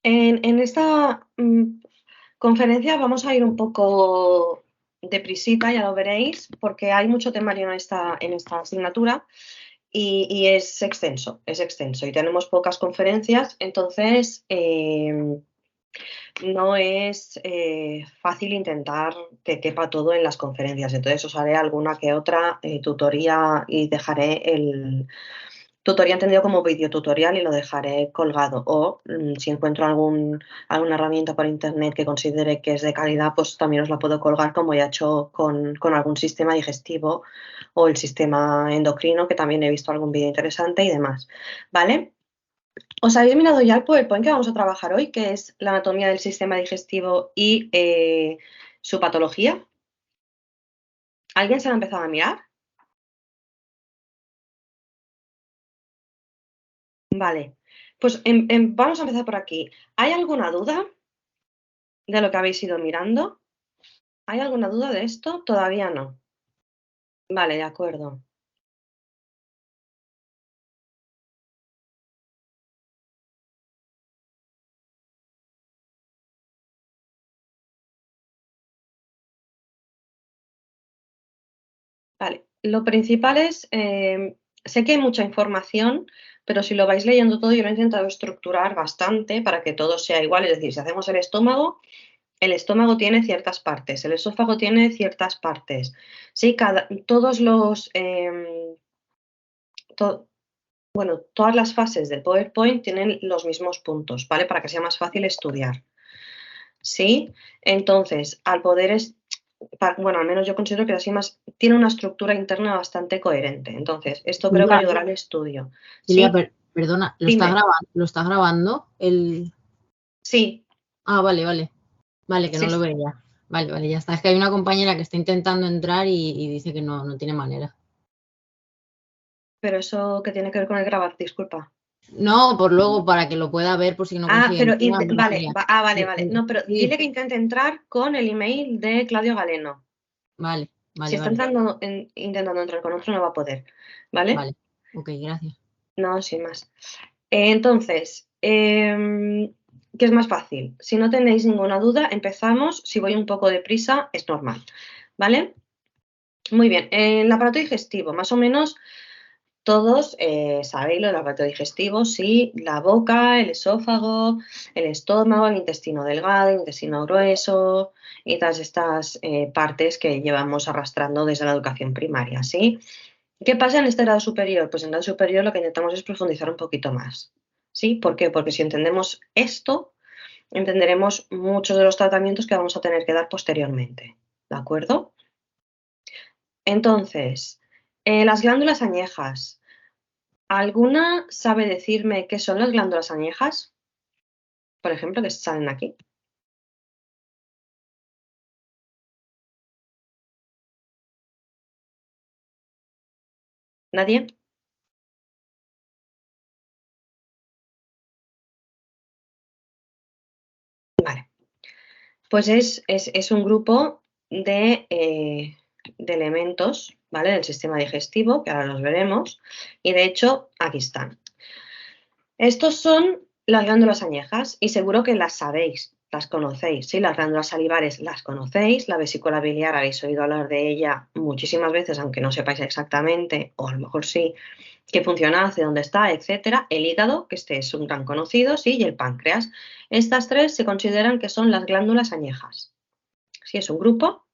En esta conferencia vamos a ir un poco deprisita, ya lo veréis, porque hay mucho temario en esta asignatura y es extenso y tenemos pocas conferencias, entonces no es fácil intentar que quepa todo en las conferencias. Entonces os haré alguna que otra tutoría y dejaré el tutoría entendido como videotutorial y lo dejaré colgado. O si encuentro alguna herramienta por internet que considere que es de calidad, pues también os la puedo colgar como ya he hecho con algún sistema digestivo o el sistema endocrino, que también he visto algún vídeo interesante y demás. ¿Vale? ¿Os habéis mirado ya el PowerPoint que vamos a trabajar hoy, que es la anatomía del sistema digestivo y su patología? ¿Alguien se lo ha empezado a mirar? Vale, pues vamos a empezar por aquí. ¿Hay alguna duda de lo que habéis ido mirando? ¿Hay alguna duda de esto? Todavía no. Vale, de acuerdo. Vale, lo principal es, sé que hay mucha información, pero si lo vais leyendo todo, yo lo he intentado estructurar bastante para que todo sea igual. Es decir, si hacemos el estómago tiene ciertas partes, el esófago tiene ciertas partes. Sí, todos los, bueno, todas las fases del PowerPoint tienen los mismos puntos, ¿vale? Para que sea más fácil estudiar. ¿Sí? Entonces, al poder, bueno, al menos yo considero que así más, tiene una estructura interna bastante coherente. Entonces, esto creo que Silvia, ayudará al estudio. Silvia, ¿Sí? perdona, Dime. ¿lo está grabando? Sí, Ah, vale, que no sí, lo sí. veía. Vale, ya está. Es que hay una compañera que está intentando entrar y dice que no tiene manera. Pero eso que tiene que ver con el grabar, disculpa. No, por luego, para que lo pueda ver por si no Ah, consigue pero entrar, me vale, refería. vale. No, pero Sí, dile que intente entrar con el email de Claudio Galeno. vale, Si está intentando entrar con otro, no va a poder. ¿Vale? vale. Ok, gracias. No, sin más. Entonces, ¿qué es más fácil? Si no tenéis ninguna duda, empezamos. Si voy un poco deprisa, es normal. ¿Vale? Muy bien. El aparato digestivo, más o menos todos sabéis lo del aparato digestivo, sí, la boca, el esófago, el estómago, el intestino delgado, el intestino grueso y todas estas partes que llevamos arrastrando desde la educación primaria, ¿sí? ¿Qué pasa en este grado superior? Pues en el grado superior lo que intentamos es profundizar un poquito más, ¿sí? ¿Por qué? Porque si entendemos esto, entenderemos muchos de los tratamientos que vamos a tener que dar posteriormente, ¿de acuerdo? Entonces, las glándulas añejas. ¿Alguna sabe decirme qué son las glándulas añejas? Por ejemplo, que salen aquí. ¿Nadie? Vale. Pues es un grupo de elementos, ¿vale? Del sistema digestivo, que ahora los veremos. Y de hecho, aquí están. Estos son las glándulas añejas y seguro que las sabéis, las conocéis, ¿sí? Las glándulas salivares las conocéis, la vesícula biliar habéis oído hablar de ella muchísimas veces, aunque no sepáis exactamente, o a lo mejor sí, qué funciona, hace dónde está, etcétera. El hígado, que este es un tan conocido, sí, y el páncreas. Estas tres se consideran que son las glándulas añejas. Sí, es un grupo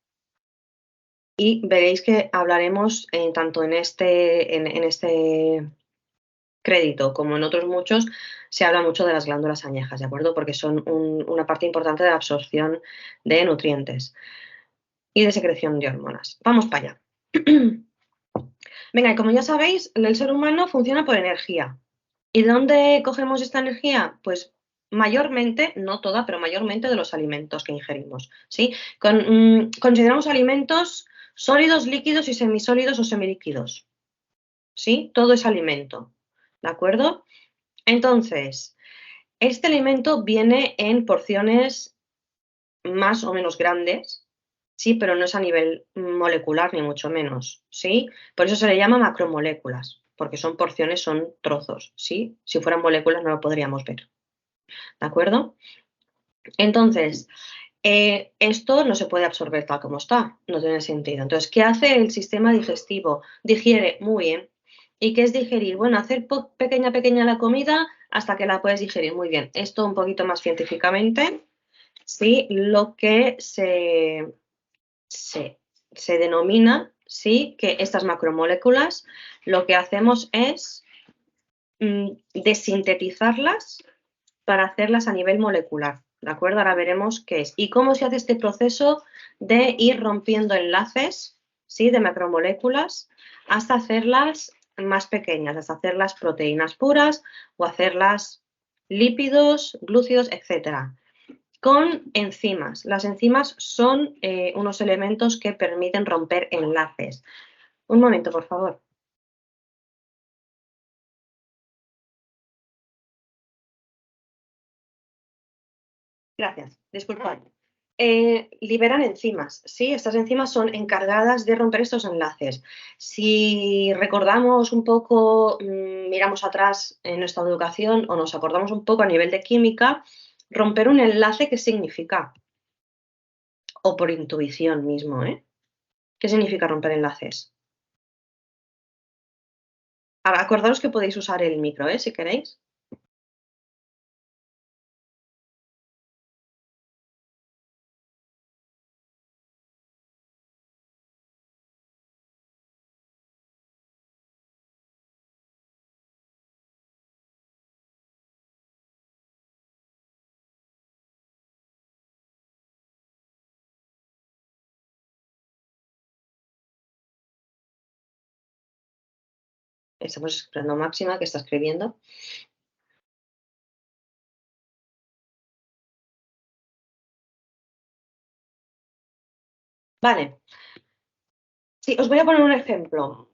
y veréis que hablaremos tanto en este crédito, como en otros muchos, se habla mucho de las glándulas añejas, ¿de acuerdo? Porque son una parte importante de la absorción de nutrientes y de secreción de hormonas. Vamos para allá. Venga, y como ya sabéis, el ser humano funciona por energía. ¿Y de dónde cogemos esta energía? Pues mayormente, no toda, pero mayormente de los alimentos que ingerimos, ¿sí? Consideramos alimentos sólidos, líquidos y semisólidos o semilíquidos, ¿sí? Todo es alimento, ¿de acuerdo? Entonces, este alimento viene en porciones más o menos grandes, sí, pero no es a nivel molecular ni mucho menos, ¿sí? Por eso se le llama macromoléculas, porque son porciones, son trozos, ¿sí? Si fueran moléculas no lo podríamos ver, ¿De acuerdo? Entonces, esto no se puede absorber tal como está, no tiene sentido. Entonces, ¿qué hace el sistema digestivo? Digiere muy bien. ¿Y qué es digerir? Bueno, hacer pequeña la comida hasta que la puedes digerir muy bien. Esto un poquito más científicamente, sí, lo que se denomina, sí, que estas macromoléculas lo que hacemos es desintetizarlas para hacerlas a nivel molecular, ¿de acuerdo? Ahora veremos qué es. ¿Y cómo se hace este proceso de ir rompiendo enlaces, ¿sí? De macromoléculas hasta hacerlas más pequeñas, hasta hacerlas proteínas puras o hacerlas lípidos, glúcidos, etcétera? Con enzimas. Las enzimas son unos elementos que permiten romper enlaces. Un momento, por favor. Gracias, disculpad. Liberan enzimas, ¿sí? Estas enzimas son encargadas de romper estos enlaces. Si recordamos un poco, miramos atrás en nuestra educación o nos acordamos un poco a nivel de química, romper un enlace, ¿qué significa? O por intuición mismo, ¿eh? ¿Qué significa romper enlaces? Ahora, acordaros que podéis usar el micro, ¿eh? Si queréis. Estamos esperando a Máxima, que está escribiendo. Vale. Sí, os voy a poner un ejemplo.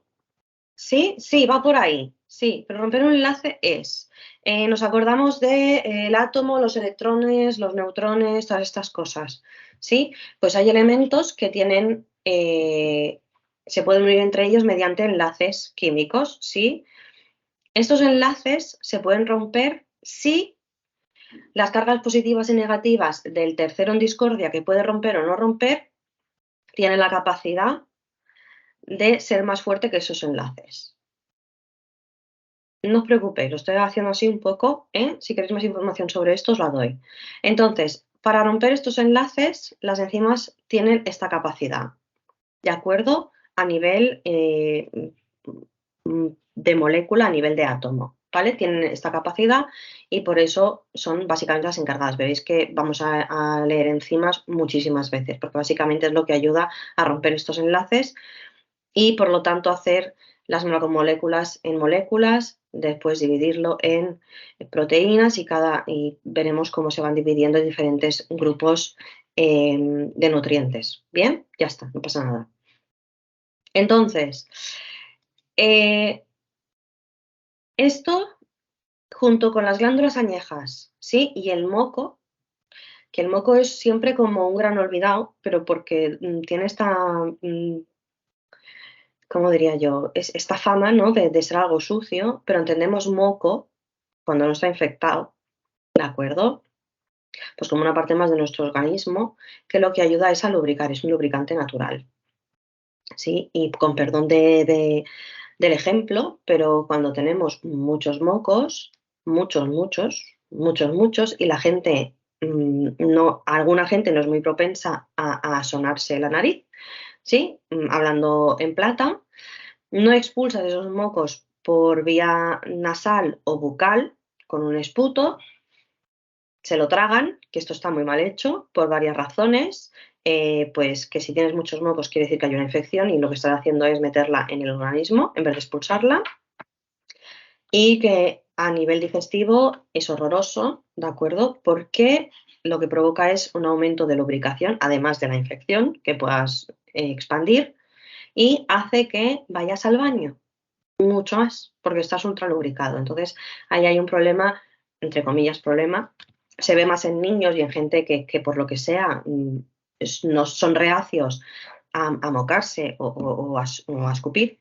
Sí, sí, va por ahí. Sí, pero romper un enlace es. Nos acordamos del átomo, los electrones, los neutrones, todas estas cosas. ¿Sí? Pues hay elementos que tienen, se pueden unir entre ellos mediante enlaces químicos. ¿Sí? Estos enlaces se pueden romper si las cargas positivas y negativas del tercero en discordia, que puede romper o no romper, tienen la capacidad de ser más fuerte que esos enlaces. No os preocupéis, lo estoy haciendo así un poco, ¿eh? Si queréis más información sobre esto, os la doy. Entonces, para romper estos enlaces, las enzimas tienen esta capacidad, ¿de acuerdo? A nivel de molécula, a nivel de átomo, ¿vale? Tienen esta capacidad y por eso son básicamente las encargadas. Veréis que vamos a leer enzimas muchísimas veces, porque básicamente es lo que ayuda a romper estos enlaces y por lo tanto hacer las macromoléculas en moléculas, después dividirlo en proteínas y veremos cómo se van dividiendo en diferentes grupos de nutrientes. Bien, ya está, no pasa nada. Entonces, esto junto con las glándulas añejas, ¿sí? Y el moco, que el moco es siempre como un gran olvidado, pero porque tiene esta ¿cómo diría yo? Esta fama, ¿no? De ser algo sucio, pero entendemos moco cuando no está infectado, ¿de acuerdo? Pues como una parte más de nuestro organismo que lo que ayuda es a lubricar, es un lubricante natural, ¿sí? Y con perdón del ejemplo, pero cuando tenemos muchos mocos, muchos, y la gente, no, alguna gente no es muy propensa a sonarse la nariz, ¿sí? Hablando en plata, no expulsas esos mocos por vía nasal o bucal con un esputo, se lo tragan, que esto está muy mal hecho por varias razones, pues que si tienes muchos mocos quiere decir que hay una infección y lo que estás haciendo es meterla en el organismo en vez de expulsarla y que a nivel digestivo es horroroso, ¿de acuerdo? Porque lo que provoca es un aumento de lubricación, además de la infección que puedas expandir y hace que vayas al baño mucho más, porque estás ultra lubricado. Entonces, ahí hay un problema, entre comillas, problema. Se ve más en niños y en gente que por lo que sea, no son reacios a mocarse o a escupir,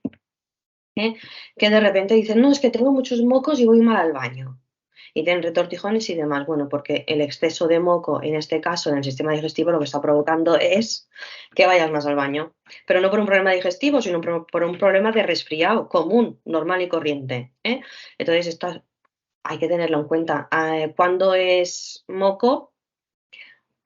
¿eh? Que de repente dicen, no, es que tengo muchos mocos y voy mal al baño. y tienen retortijones y demás. Bueno, porque el exceso de moco, en este caso, en el sistema digestivo, lo que está provocando es que vayas más al baño. Pero no por un problema digestivo, sino por un problema de resfriado común, normal y corriente, ¿eh? Entonces, esto hay que tenerlo en cuenta. Cuando es moco,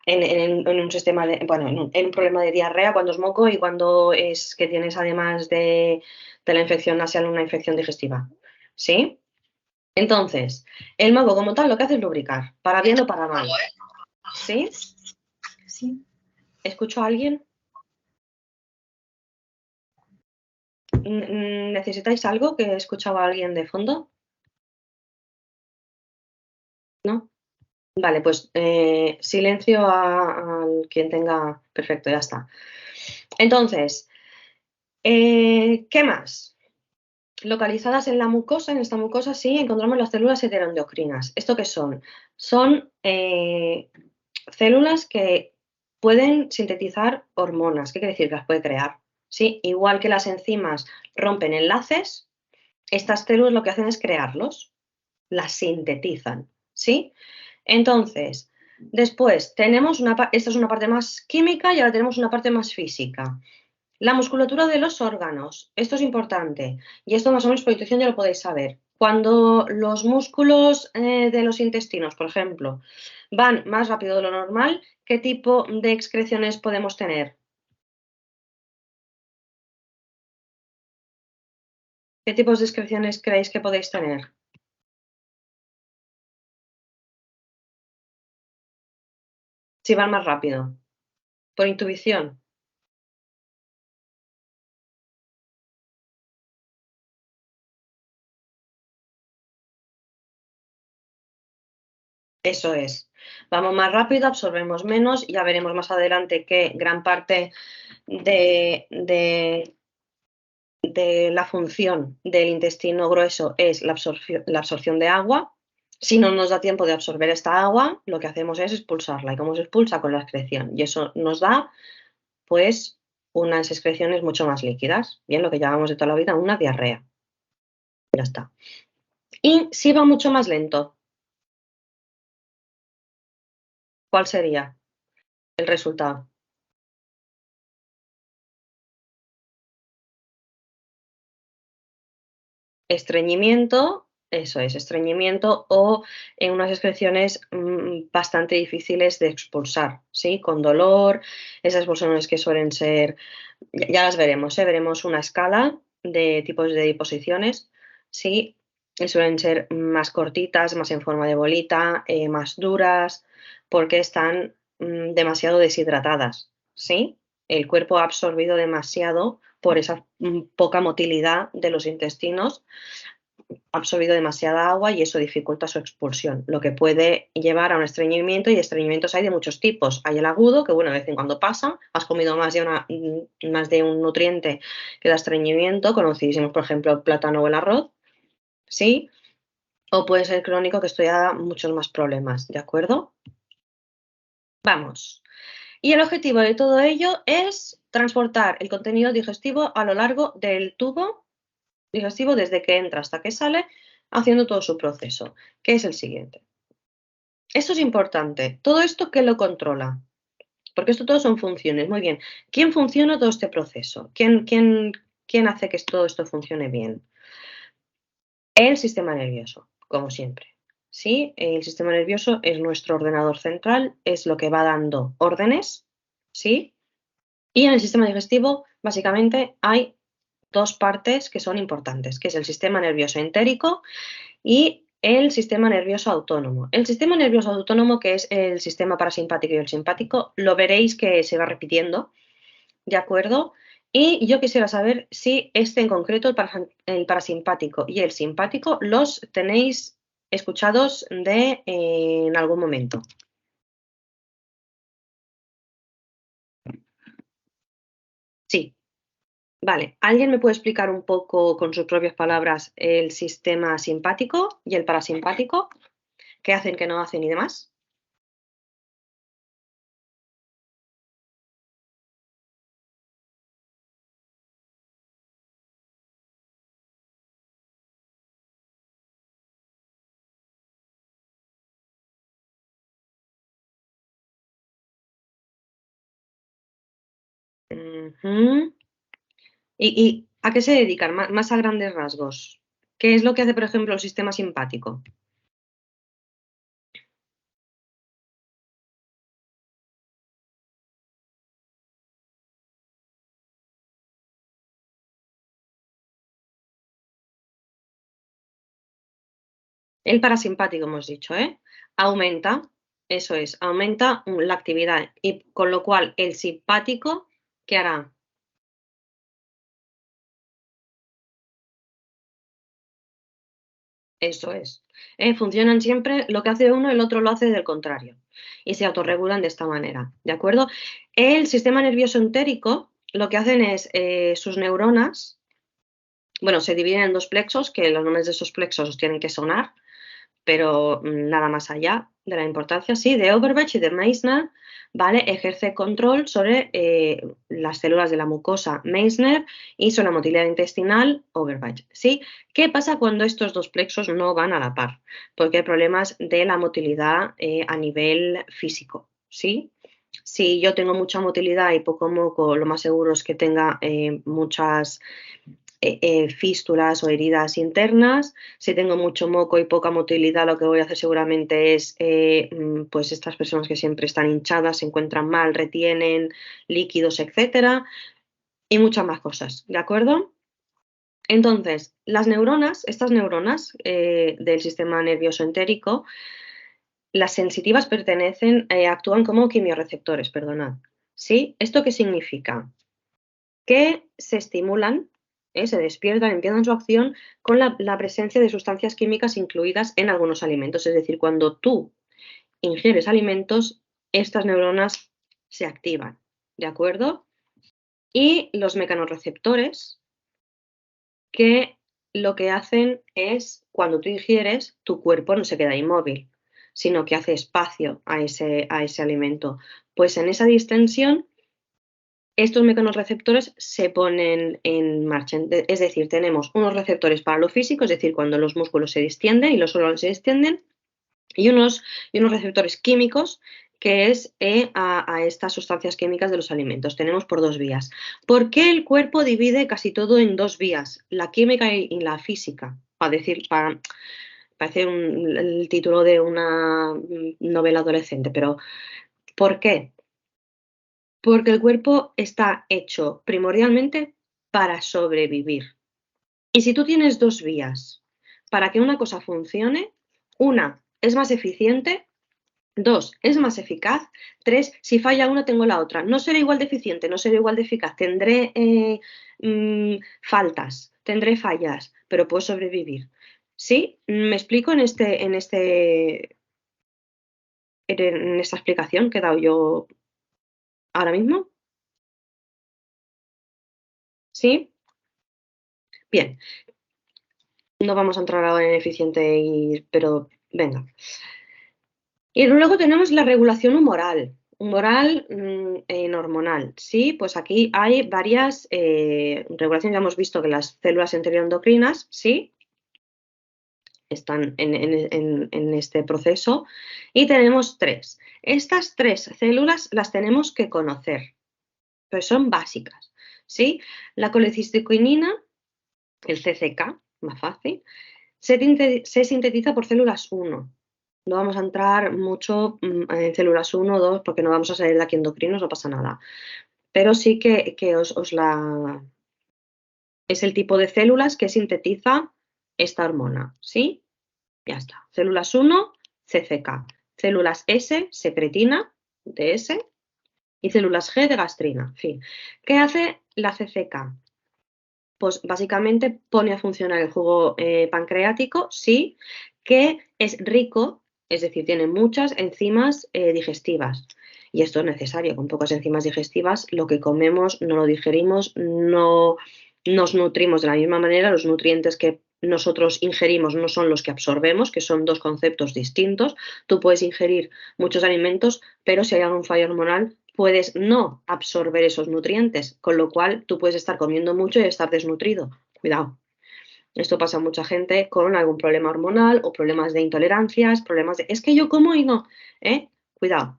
en un sistema de, bueno, en un problema de diarrea, cuando es moco y cuando es que tienes además de la infección nasal una infección digestiva. ¿Sí? Entonces, el moco como tal lo que hace es lubricar, para bien o para mal. ¿Sí? Sí. ¿Escucho a alguien? ¿Necesitáis algo? ¿Que escuchaba a alguien de fondo? ¿No? Vale, pues silencio al quien tenga. Perfecto, ya está. Entonces, ¿qué más? Localizadas en la mucosa, en esta mucosa sí encontramos las células heteroendocrinas. ¿Esto qué son? Son células que pueden sintetizar hormonas. ¿Qué quiere decir? Que las puede crear. ¿Sí? Igual que las enzimas rompen enlaces, estas células lo que hacen es crearlos, las sintetizan. ¿Sí? Entonces, después tenemos esta es una parte más química y ahora tenemos una parte más física. La musculatura de los órganos, esto es importante y esto más o menos por intuición ya lo podéis saber. Cuando los músculos de los intestinos, por ejemplo, van más rápido de lo normal, ¿qué tipo de excreciones podemos tener? ¿Qué tipos de excreciones creéis que podéis tener? Si van más rápido, por intuición. Eso es. Vamos más rápido, absorbemos menos. Ya veremos más adelante que gran parte de la función del intestino grueso es la absorción de agua. Si no nos da tiempo de absorber esta agua, lo que hacemos es expulsarla. ¿Y cómo se expulsa? Con la excreción. Y eso nos da, pues, unas excreciones mucho más líquidas. Bien, lo que llamamos de toda la vida una diarrea. Ya está. Y si va mucho más lento, ¿cuál sería el resultado? Estreñimiento, eso es, estreñimiento o en unas excreciones bastante difíciles de expulsar, ¿sí? Con dolor, esas expulsiones que suelen ser, ya las veremos, ¿eh? Veremos una escala de tipos de deposiciones, ¿sí? Y suelen ser más cortitas, más en forma de bolita, más duras, porque están demasiado deshidratadas, ¿sí? El cuerpo ha absorbido demasiado por esa poca motilidad de los intestinos, ha absorbido demasiada agua y eso dificulta su expulsión, lo que puede llevar a un estreñimiento, y estreñimientos hay de muchos tipos. Hay el agudo, que bueno, de vez en cuando pasa, has comido más de un nutriente que da estreñimiento, conocidísimos por ejemplo el plátano o el arroz, ¿sí? O puede ser crónico, que esto ya da muchos más problemas, ¿de acuerdo? Vamos. Y el objetivo de todo ello es transportar el contenido digestivo a lo largo del tubo digestivo desde que entra hasta que sale, haciendo todo su proceso, que es el siguiente. Esto es importante. ¿Todo esto qué lo controla? Porque esto todo son funciones. Muy bien. ¿Quién funciona todo este proceso? ¿Quién hace que todo esto funcione bien? El sistema nervioso, como siempre. ¿Sí? El sistema nervioso es nuestro ordenador central, es lo que va dando órdenes, ¿sí? Y en el sistema digestivo, básicamente, hay dos partes que son importantes, que es el sistema nervioso entérico y el sistema nervioso autónomo. El sistema nervioso autónomo, que es el sistema parasimpático y el simpático, lo veréis que se va repitiendo, ¿de acuerdo? Y yo quisiera saber si este en concreto, el parasimpático y el simpático, los tenéis escuchados en algún momento. Sí, vale. ¿Alguien me puede explicar un poco con sus propias palabras el sistema simpático y el parasimpático? ¿Qué hacen, qué no hacen y demás? ¿Y a qué se dedican? Más a grandes rasgos. ¿Qué es lo que hace, por ejemplo, el sistema simpático? El parasimpático hemos dicho, ¿eh? Aumenta, eso es, aumenta la actividad y con lo cual el simpático, ¿qué hará? Eso es. Funcionan siempre, lo que hace uno, el otro lo hace del contrario. Y se autorregulan de esta manera, ¿de acuerdo? El sistema nervioso entérico, lo que hacen es sus neuronas, bueno, se dividen en dos plexos, que los nombres de esos plexos os tienen que sonar, pero nada más allá de la importancia, sí, de Overbach y de Meissner, ¿vale? Ejerce control sobre las células de la mucosa Meissner y sobre la motilidad intestinal Overbach, ¿sí? ¿Qué pasa cuando estos dos plexos no van a la par? Porque hay problemas de la motilidad a nivel físico, ¿sí? Si yo tengo mucha motilidad y poco moco, lo más seguro es que tenga muchas fístulas o heridas internas. Si tengo mucho moco y poca motilidad, lo que voy a hacer seguramente es, pues estas personas que siempre están hinchadas, se encuentran mal, retienen líquidos, etcétera, y muchas más cosas, ¿de acuerdo? Entonces, las neuronas, estas neuronas del sistema nervioso entérico, las sensitivas actúan como quimiorreceptores, perdonad. ¿Sí? ¿Esto qué significa? Que se estimulan, se despiertan, empiezan su acción con la presencia de sustancias químicas incluidas en algunos alimentos. Es decir, cuando tú ingieres alimentos, estas neuronas se activan, ¿de acuerdo? Y los mecanorreceptores, que lo que hacen es, cuando tú ingieres, tu cuerpo no se queda inmóvil, sino que hace espacio a ese alimento. Pues en esa distensión estos mecanorreceptores se ponen en marcha. Es decir, tenemos unos receptores para lo físico, es decir, cuando los músculos se distienden y los órganos se distienden, y unos receptores químicos, que es a estas sustancias químicas de los alimentos. Tenemos por dos vías. ¿Por qué el cuerpo divide casi todo en dos vías? La química y la física. Parece el título de una novela adolescente, pero ¿por qué? Porque el cuerpo está hecho primordialmente para sobrevivir. Y si tú tienes dos vías para que una cosa funcione, una es más eficiente, dos es más eficaz, tres, si falla una tengo la otra. No seré igual de eficiente, no seré igual de eficaz, tendré faltas, tendré fallas, pero puedo sobrevivir. ¿Sí? ¿Me explico en esta explicación que he dado yo ahora mismo? ¿Sí? Bien. No vamos a entrar ahora en eficiente, pero venga. Y luego tenemos la regulación humoral, hormonal. Sí, pues aquí hay varias regulaciones. Ya hemos visto que las células enteroendocrinas, sí, están en este proceso. Y tenemos tres. Estas tres células las tenemos que conocer, pero son básicas. ¿Sí? La colecistoquinina, el CCK, más fácil, se sintetiza por células 1. No vamos a entrar mucho en células 1 o 2 porque no vamos a salir de aquí endocrinos, no pasa nada. Pero sí que es el tipo de células que sintetiza esta hormona, ¿sí? Ya está. Células 1, CCK. Células S, secretina, de S, y células G de gastrina. En fin. ¿Qué hace la CCK? Pues básicamente pone a funcionar el jugo pancreático, sí, que es rico, es decir, tiene muchas enzimas digestivas. Y esto es necesario, con pocas enzimas digestivas lo que comemos no lo digerimos, no nos nutrimos de la misma manera, los nutrientes que nosotros ingerimos no son los que absorbemos, que son dos conceptos distintos. Tú puedes ingerir muchos alimentos, pero si hay algún fallo hormonal, puedes no absorber esos nutrientes, con lo cual tú puedes estar comiendo mucho y estar desnutrido. Cuidado. Esto pasa a mucha gente con algún problema hormonal o problemas de intolerancias, problemas de... Es que yo como y no. Cuidado.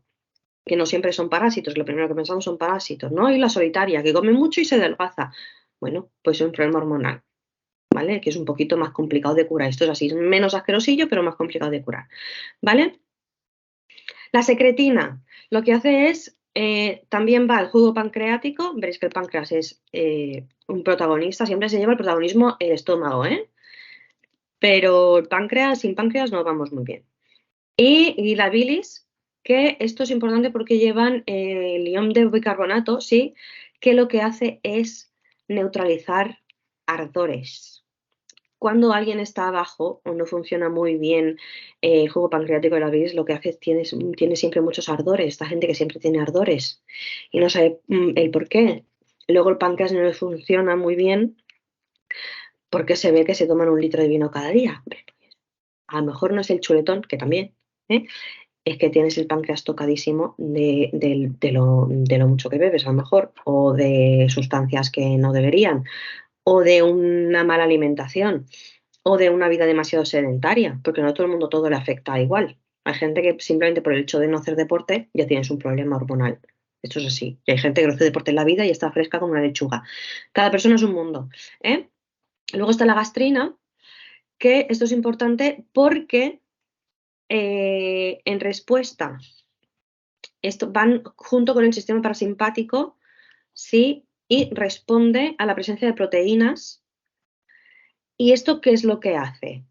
que no siempre son parásitos, lo primero que pensamos son parásitos, ¿no? Y la solitaria, que come mucho y se adelgaza. Bueno, pues es un problema hormonal, ¿vale? Que es un poquito más complicado de curar. Esto es así, es menos asquerosillo, pero más complicado de curar, ¿vale? La secretina, lo que hace es, también va al jugo pancreático, veréis que el páncreas es un protagonista, siempre se lleva el protagonismo el estómago, ¿eh? Pero el páncreas, sin páncreas no vamos muy bien. Y la bilis, que esto es importante porque llevan el ion de bicarbonato, sí, que lo que hace es neutralizar ardores. Cuando alguien está abajo o no funciona muy bien el jugo pancreático de la bilis, lo que hace es tiene siempre muchos ardores. Esta gente que siempre tiene ardores y no sabe el por qué. Luego el páncreas no le funciona muy bien porque se ve que se toman 1 litro de vino cada día. A lo mejor no es el chuletón, que también, ¿eh? Es que tienes el páncreas tocadísimo de lo mucho que bebes, a lo mejor, o de sustancias que no deberían, o de una mala alimentación, o de una vida demasiado sedentaria, porque no a todo el mundo todo le afecta igual. Hay gente que simplemente por el hecho de no hacer deporte ya tienes un problema hormonal. Esto es así. Y hay gente que no hace deporte en la vida y está fresca como una lechuga. Cada persona es un mundo, ¿eh? Luego está la gastrina, que esto es importante porque en respuesta, esto van junto con el sistema parasimpático, ¿sí? Y responde a la presencia de proteínas. ¿Y esto qué es lo que hace?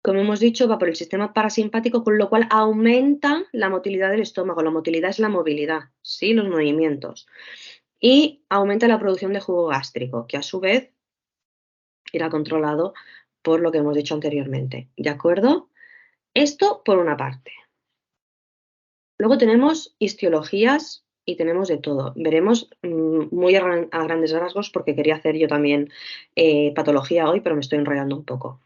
Como hemos dicho, va por el sistema parasimpático, con lo cual aumenta la motilidad del estómago. La motilidad es la movilidad, ¿sí? Los movimientos. Y aumenta la producción de jugo gástrico, que a su vez irá controlado por lo que hemos dicho anteriormente. ¿De acuerdo? Esto por una parte. Luego tenemos histologías y tenemos de todo. Veremos muy a grandes rasgos porque quería hacer yo también patología hoy, pero me estoy enrollando un poco.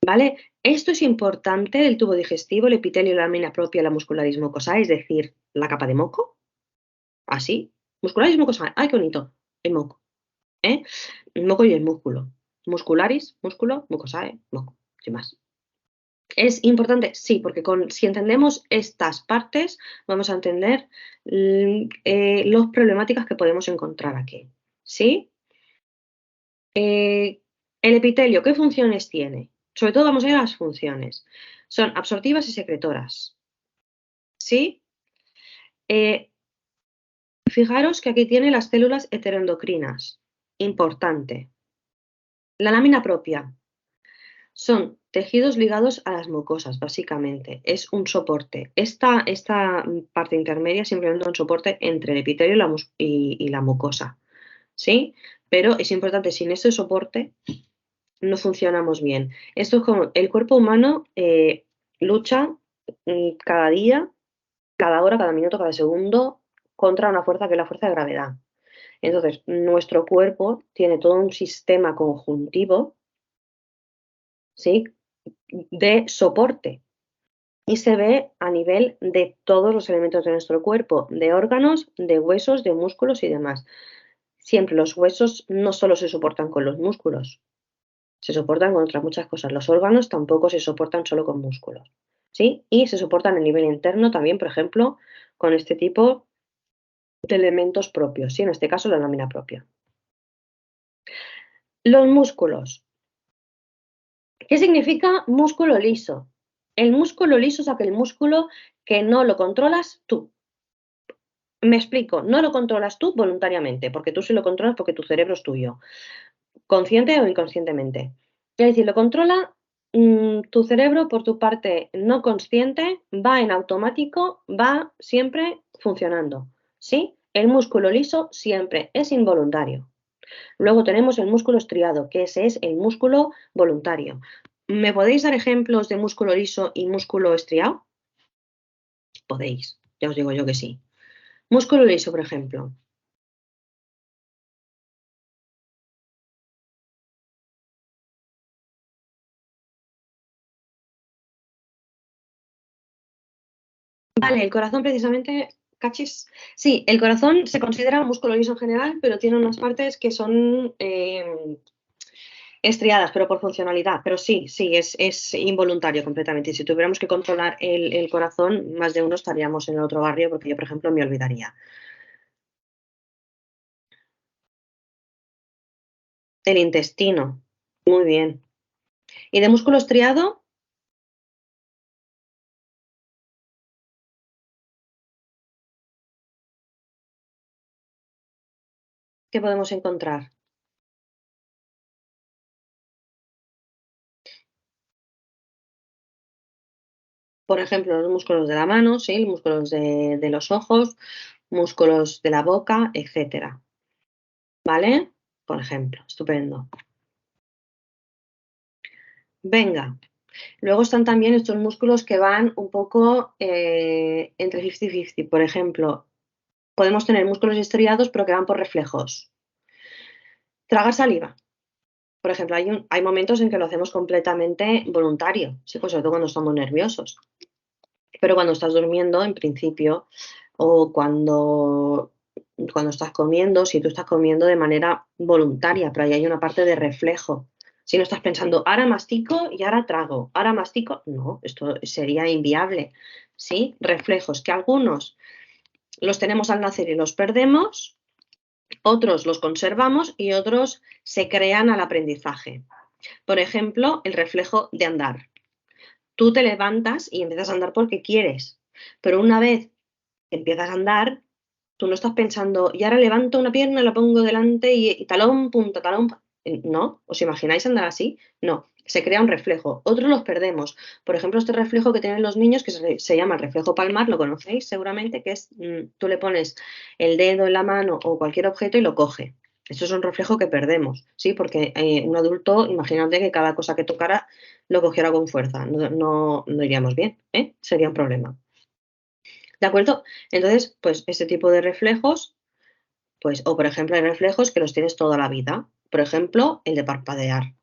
¿Vale? Esto es importante del tubo digestivo, el epitelio, la lámina propia, la muscularis mucosae, es decir, la capa de moco. Así. Muscularis mucosae. ¡Ay, qué bonito! El moco. ¿Eh? El moco y el músculo. Muscularis, músculo, mucosae, moco. Sin más. ¿Es importante? Sí, porque si entendemos estas partes, vamos a entender las problemáticas que podemos encontrar aquí. ¿Sí? El epitelio, ¿qué funciones tiene? Sobre todo vamos a ver las funciones. Son absortivas y secretoras. ¿Sí? Fijaros que aquí tiene las células heteroendocrinas. Importante. La lámina propia. Son tejidos ligados a las mucosas, básicamente. Es un soporte. Esta parte intermedia es simplemente un soporte entre el epitelio y la mucosa. ¿Sí? Pero es importante, sin ese soporte no funcionamos bien. Esto es como el cuerpo humano lucha cada día, cada hora, cada minuto, cada segundo contra una fuerza que es la fuerza de gravedad. Entonces, nuestro cuerpo tiene todo un sistema conjuntivo, ¿sí? De soporte y se ve a nivel de todos los elementos de nuestro cuerpo, de órganos, de huesos, de músculos y demás. Siempre los huesos no solo se soportan con los músculos, se soportan con otras muchas cosas. Los órganos tampoco se soportan solo con músculos, ¿sí? Y se soportan a nivel interno también, por ejemplo, con este tipo de elementos propios, ¿sí? En este caso la lámina propia. Los músculos. ¿Qué significa músculo liso? El músculo liso es aquel músculo que no lo controlas tú. Me explico, no lo controlas tú voluntariamente, porque tú sí lo controlas porque tu cerebro es tuyo, consciente o inconscientemente. Es decir, lo controla tu cerebro por tu parte no consciente, va en automático, va siempre funcionando, ¿sí? El músculo liso siempre es involuntario. Luego tenemos el músculo estriado, que ese es el músculo voluntario. ¿Me podéis dar ejemplos de músculo liso y músculo estriado? Podéis, ya os digo yo que sí. Músculo liso, por ejemplo. Vale, el corazón precisamente, cachis. Sí, el corazón se considera un músculo liso en general, pero tiene unas partes que son Estriadas, pero por funcionalidad. Pero sí, es involuntario completamente. Y si tuviéramos que controlar el corazón, más de uno estaríamos en el otro barrio, porque yo, por ejemplo, me olvidaría. El intestino. Muy bien. ¿Y de músculo estriado? ¿Qué podemos encontrar? Por ejemplo, los músculos de la mano, sí, músculos de los ojos, músculos de la boca, etcétera. ¿Vale? Por ejemplo, estupendo. Venga. Luego están también estos músculos que van un poco entre 50-50. Por ejemplo, podemos tener músculos estriados, pero que van por reflejos. Tragar saliva. Por ejemplo, hay momentos en que lo hacemos completamente voluntario, sí, pues sobre todo cuando estamos nerviosos. Pero cuando estás durmiendo, en principio, o cuando estás comiendo, si tú estás comiendo de manera voluntaria, pero ahí hay una parte de reflejo. Si no estás pensando, ahora mastico y ahora trago, ahora mastico, no, esto sería inviable. ¿Sí? Reflejos, que algunos los tenemos al nacer y los perdemos, otros los conservamos y otros se crean al aprendizaje. Por ejemplo, el reflejo de andar. Tú te levantas y empiezas a andar porque quieres, pero una vez que empiezas a andar, tú no estás pensando, y ahora levanto una pierna, la pongo delante y talón, punta, talón. No, ¿os imagináis andar así? No, se crea un reflejo. Otros los perdemos. Por ejemplo, este reflejo que tienen los niños, que se llama el reflejo palmar, lo conocéis seguramente, que es, tú le pones el dedo en la mano o cualquier objeto y lo coge. Eso es un reflejo que perdemos, ¿sí? Porque un adulto, imagínate que cada cosa que tocara lo cogiera con fuerza. No iríamos bien, ¿eh? Sería un problema. ¿De acuerdo? Entonces, pues ese tipo de reflejos, pues, o por ejemplo, hay reflejos que los tienes toda la vida. Por ejemplo, el de parpadear.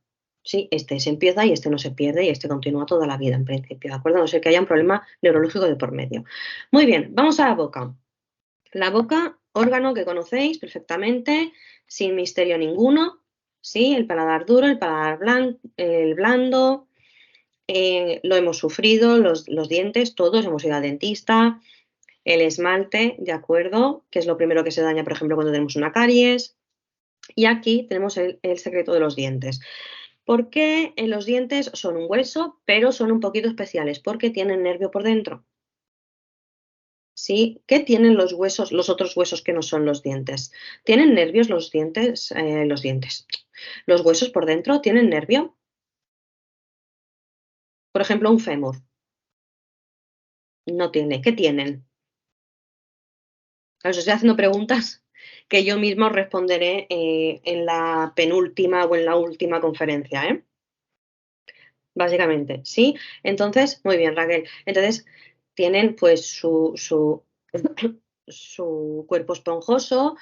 Sí, este se empieza y este no se pierde y este continúa toda la vida en principio, ¿de acuerdo? A no ser que haya un problema neurológico de por medio. Muy bien, vamos a la boca. La boca, órgano que conocéis perfectamente, sin misterio ninguno, ¿sí? El paladar duro, el paladar el blando, lo hemos sufrido, los dientes, todos, hemos ido al dentista, el esmalte, ¿de acuerdo? Que es lo primero que se daña, por ejemplo, cuando tenemos una caries. Y aquí tenemos el secreto de los dientes. ¿Por qué los dientes son un hueso, pero son un poquito especiales? Porque tienen nervio por dentro. ¿Sí? ¿Qué tienen los huesos, los otros huesos que no son los dientes? ¿Tienen nervios los dientes? Los dientes. ¿Los huesos por dentro tienen nervio? Por ejemplo, un fémur. No tiene. ¿Qué tienen? Os estoy haciendo preguntas que yo misma os responderé en la penúltima o en la última conferencia, ¿eh? Básicamente, ¿sí? Entonces, muy bien, Raquel. Entonces, tienen pues su cuerpo esponjoso,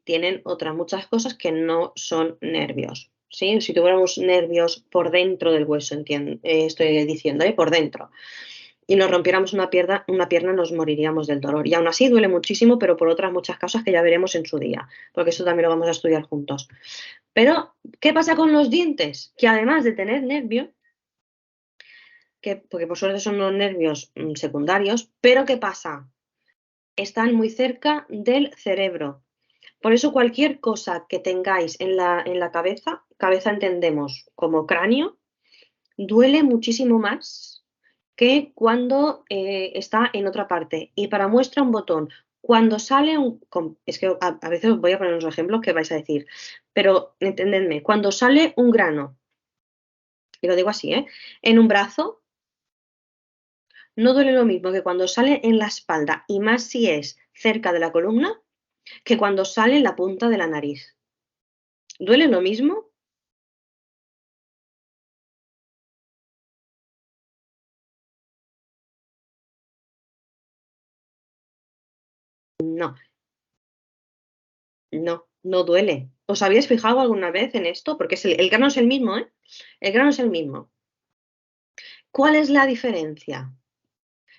tienen otras muchas cosas que no son nervios, ¿sí? Si tuviéramos nervios por dentro del hueso, estoy diciendo, por dentro, y nos rompiéramos una pierna nos moriríamos del dolor. Y aún así duele muchísimo, pero por otras muchas causas que ya veremos en su día, porque eso también lo vamos a estudiar juntos. Pero, ¿qué pasa con los dientes? Que además de tener nervio, porque por suerte son unos nervios secundarios, pero ¿qué pasa? Están muy cerca del cerebro. Por eso cualquier cosa que tengáis en la cabeza entendemos como cráneo, duele muchísimo más que cuando está en otra parte. Y para muestra un botón, cuando sale es que a veces os voy a poner unos ejemplos que vais a decir, pero entendedme, cuando sale un grano, y lo digo así, en un brazo, no duele lo mismo que cuando sale en la espalda, y más si es cerca de la columna, que cuando sale en la punta de la nariz. ¿Duele lo mismo? No, no duele. ¿Os habéis fijado alguna vez en esto? Porque el grano es el mismo, ¿eh? El grano es el mismo. ¿Cuál es la diferencia?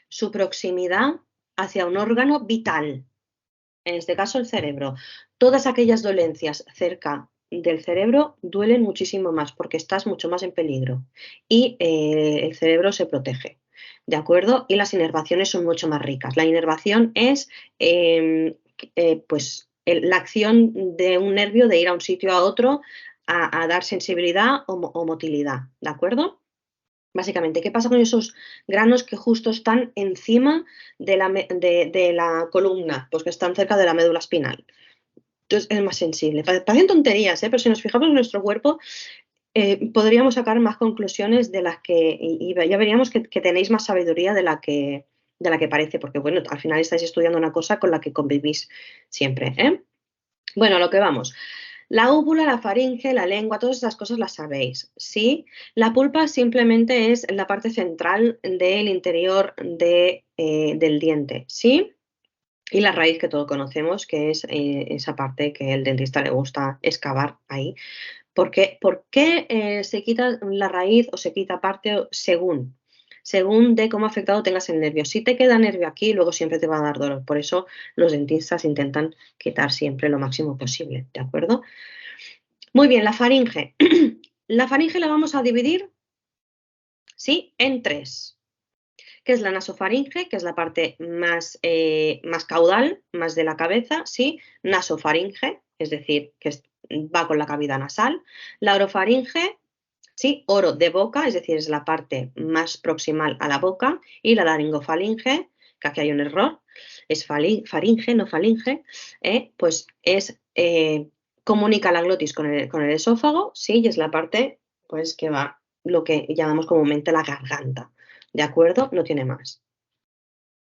Su proximidad hacia un órgano vital, en este caso el cerebro. Todas aquellas dolencias cerca del cerebro duelen muchísimo más porque estás mucho más en peligro y el cerebro se protege, ¿de acuerdo? Y las inervaciones son mucho más ricas. La inervación es pues la acción de un nervio de ir a un sitio a otro a dar sensibilidad o motilidad, ¿de acuerdo? Básicamente, ¿qué pasa con esos granos que justo están encima de la columna? Pues que están cerca de la médula espinal. Entonces es más sensible. Parecen tonterías, pero si nos fijamos en nuestro cuerpo, podríamos sacar más conclusiones de las que, y ya veríamos que tenéis más sabiduría de la que parece, porque bueno, al final estáis estudiando una cosa con la que convivís siempre, ¿eh? Bueno, a lo que vamos. La úvula, la faringe, la lengua, todas esas cosas las sabéis, ¿sí? La pulpa simplemente es la parte central del interior del diente, ¿sí? Y la raíz que todos conocemos, que es esa parte que el dentista le gusta excavar ahí. ¿Por qué se quita la raíz o se quita parte según de cómo afectado tengas el nervio? Si te queda nervio aquí, luego siempre te va a dar dolor. Por eso los dentistas intentan quitar siempre lo máximo posible, ¿de acuerdo? Muy bien, la faringe. La faringe la vamos a dividir, ¿sí? En tres, que es la nasofaringe, que es la parte más caudal, más de la cabeza, ¿sí? Nasofaringe, es decir, que va con la cavidad nasal. La orofaringe, ¿sí? Oro de boca, es decir, es la parte más proximal a la boca. Y la laringofaringe, que aquí hay un error, es faringe, no falinge, pues comunica la glotis con el esófago, ¿sí? Y es la parte, pues, que va, lo que llamamos comúnmente la garganta, ¿de acuerdo? No tiene más.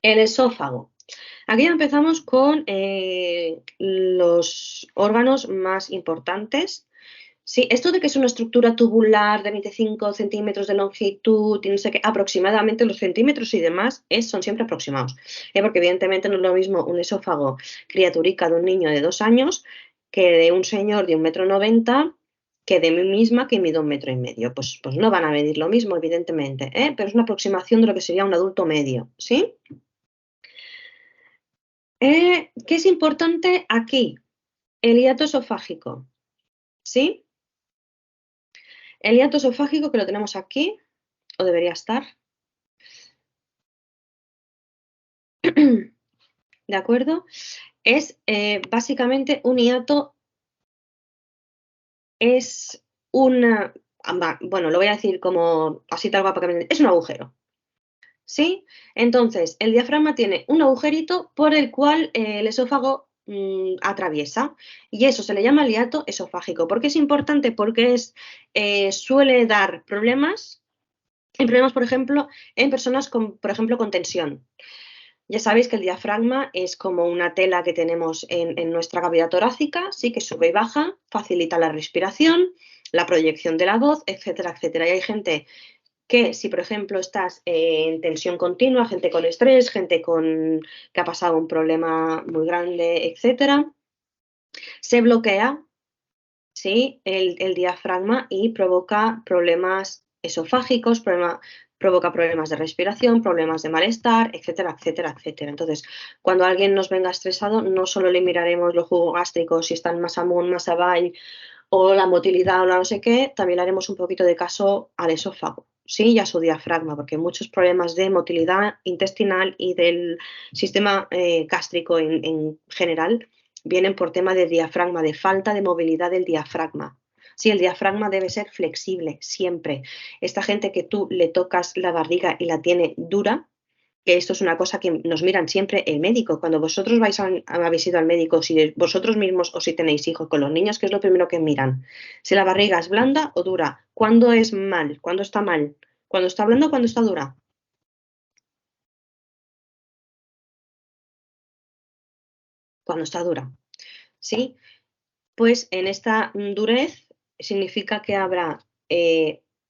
El esófago. Aquí ya empezamos con los órganos más importantes. Sí, esto de que es una estructura tubular de 25 centímetros de longitud y no sé qué, aproximadamente los centímetros y demás son siempre aproximados, porque evidentemente no es lo mismo un esófago criaturica de un niño de 2 años que de un señor de 1,90 m, que de mí misma que mido 1,5 m. Pues no van a medir lo mismo, evidentemente, pero es una aproximación de lo que sería un adulto medio, ¿sí? ¿Qué es importante aquí? El hiato esofágico, ¿sí? El hiato esofágico, que lo tenemos aquí, o debería estar. ¿De acuerdo? Es básicamente un hiato, es una, bueno, lo voy a decir como así tal cual para que es un agujero, ¿sí? Entonces, el diafragma tiene un agujerito por el cual el esófago atraviesa, y eso se le llama el hiato esofágico. ¿Por qué es importante? Porque suele dar problemas, por ejemplo, en personas por ejemplo, con tensión. Ya sabéis que el diafragma es como una tela que tenemos en nuestra cavidad torácica, sí, que sube y baja, facilita la respiración, la proyección de la voz, etcétera, etcétera. Y hay gente que, si por ejemplo estás en tensión continua, gente con estrés, gente que ha pasado un problema muy grande, etcétera, se bloquea, ¿sí? el diafragma y provoca problemas esofágicos, provoca problemas de respiración, problemas de malestar, etcétera, etcétera, etcétera. Entonces, cuando alguien nos venga estresado, no solo le miraremos los jugos gástricos, si están más amunt, más avall, o la motilidad o la no sé qué, también le haremos un poquito de caso al esófago, ¿sí? Y a su diafragma, porque muchos problemas de motilidad intestinal y del sistema gástrico en general vienen por tema de diafragma, de falta de movilidad del diafragma. Sí, el diafragma debe ser flexible, siempre. Esta gente que tú le tocas la barriga y la tiene dura, que esto es una cosa que nos miran siempre el médico. Cuando vosotros habéis ido al médico, si vosotros mismos o si tenéis hijos con los niños, ¿qué es lo primero que miran? Si la barriga es blanda o dura. ¿Cuándo es mal? ¿Cuándo está mal? ¿Cuándo está blanda o cuándo está dura? Cuando está dura. ¿Sí? Pues en esta durez significa que habrá,